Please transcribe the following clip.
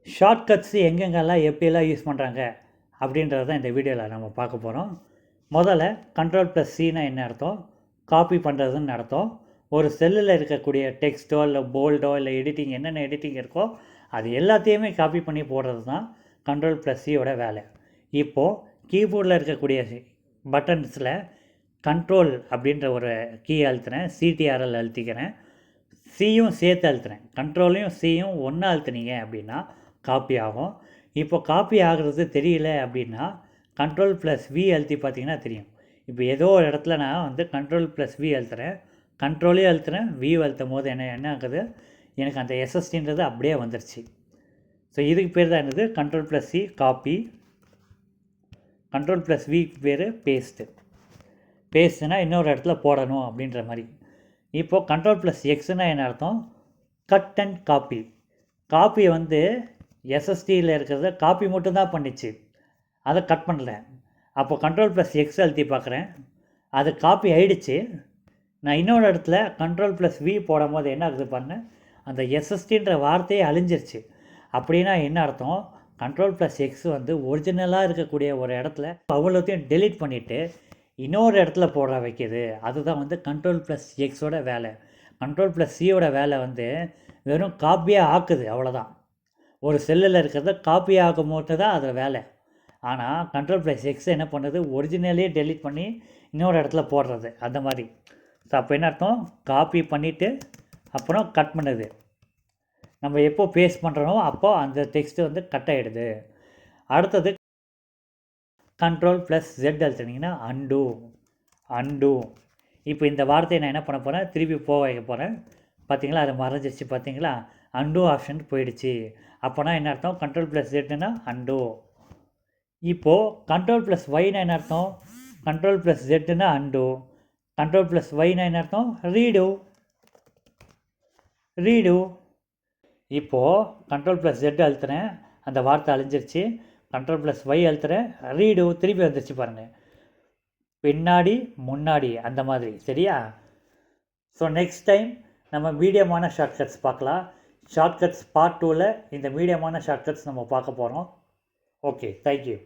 Shortcuts எங்கெங்கெல்லாம் எப்படியெல்லாம் use பண்ணுறாங்க அப்படின்றது தான் இந்த வீடியோவில் நம்ம பார்க்க போகிறோம். முதல்ல Ctrl+Cனா என்ன அர்த்தம், காப்பி பண்ணுறதுன்னு அர்த்தம். ஒரு செல்லில் இருக்கக்கூடிய டெக்ஸ்ட்டோ இல்லை போல்டோ இல்லை எடிட்டிங் என்னென்ன எடிட்டிங் இருக்கோ அது எல்லாத்தையுமே காப்பி பண்ணி போடுறது தான் Ctrl+Cயோட வேலை. இப்போது கீபோர்டில் இருக்கக்கூடிய பட்டன்ஸில் கண்ட்ரோல் அப்படின்ற ஒரு கீ அழுத்துனேன், CTRL அழுத்திக்கிறேன், சியும் சேர்த்து அழுத்துறேன். கண்ட்ரோலையும் சியும் ஒன்றா அழுத்துனீங்க அப்படின்னா காப்பி ஆகும். இப்போ காப்பி ஆகிறது தெரியல அப்படின்னா Ctrl+V அழுத்தி பார்த்தீங்கன்னா தெரியும். இப்போ ஏதோ ஒரு இடத்துல நான் வந்து Ctrl+V அழுத்துறேன், கண்ட்ரோலையும் அழுத்துறேன், V அழுத்தும் போது என்ன ஆகுது, எனக்கு அந்த SSTன்றது அப்படியே வந்துருச்சு. ஸோ இதுக்கு பேர் தான் என்னது Ctrl+C காப்பி, Ctrl+V பேர் பேஸ்ட்டு. பேஸ்ட்னா இன்னொரு இடத்துல போடணும் அப்படின்ற மாதிரி. இப்போது Ctrl+Xனா என்ன அர்த்தம், கட் அண்ட் காப்பி. காப்பி வந்து எஸ்எஸ்டியில் இருக்கிறத காப்பி மட்டும்தான் பண்ணிச்சு, அதை கட் பண்ணல. அப்போ Ctrl+X அழுத்தி பார்க்குறேன், அது காப்பி ஆகிடுச்சு. நான் இன்னொரு இடத்துல Ctrl+V போடும் போது என்ன ஆகுது பாருங்க, அந்த எஸ்எஸ்டின்ற வார்த்தையே அழிஞ்சிருச்சு. அப்படின்னா என்ன அர்த்தம், Ctrl+X வந்து ஒரிஜினலாக இருக்கக்கூடிய ஒரு இடத்துல அவ்வளோத்தையும் டெலீட் பண்ணிவிட்டு இன்னொரு இடத்துல போட வைக்கிது. அதுதான் வந்து Ctrl+Xோட வேலை. Ctrl+Cயோட வேலை வந்து வெறும் காப்பியாக ஆக்குது, அவ்வளோதான். ஒரு செல்லில் இருக்கிறத காப்பி ஆகும் போது தான் அது வேலை. ஆனால் Ctrl+X என்ன பண்ணுறது, ஒரிஜினலே டெலீட் பண்ணி இன்னொரு இடத்துல போடுறது, அந்த மாதிரி. ஸோ அப்போ என்ன அர்த்தம், காப்பி பண்ணிவிட்டு அப்புறம் கட் பண்ணுது. நம்ம எப்போ பேஸ்ட் பண்ணுறோமோ அப்போது அந்த டெக்ஸ்ட்டு வந்து கட் ஆகிடுது. அடுத்தது Ctrl+Z அழுத்தினீங்கன்னா அண்டு. இப்போ இந்த வார்த்தையை நான் என்ன பண்ண போகிறேன், திருப்பி போக வைக்க போகிறேன். பார்த்தீங்களா, அது மறைஞ்சிருச்சு. பார்த்தீங்களா, அண்டு ஆப்ஷன் போயிடுச்சு. அப்போனா என்ன அர்த்தம், Ctrl+Zனா அண்டு. இப்போது Ctrl+Yனா என்ன அர்த்தம், Ctrl+Zனா அண்டு, Ctrl+Yனா என்ன அர்த்தம், ரீடு. இப்போது Ctrl+Z அழுத்துறேன், அந்த வார்த்தை அழிஞ்சிருச்சு. Ctrl+Y அழுத்துறேன், ரீடு திருப்பி வந்துருச்சு பாருங்கள், பின்னாடி முன்னாடி அந்த மாதிரி. சரியா? ஸோ நெக்ஸ்ட் டைம் நம்ம மீடியமான ஷார்ட்கட்ஸ் பார்க்கலாம். ஷார்ட்கட்ஸ் பார்ட் 2ல் இந்த மீடியமான ஷார்ட்கட்ஸ் நம்ம பார்க்க போகிறோம். Okay, thank you.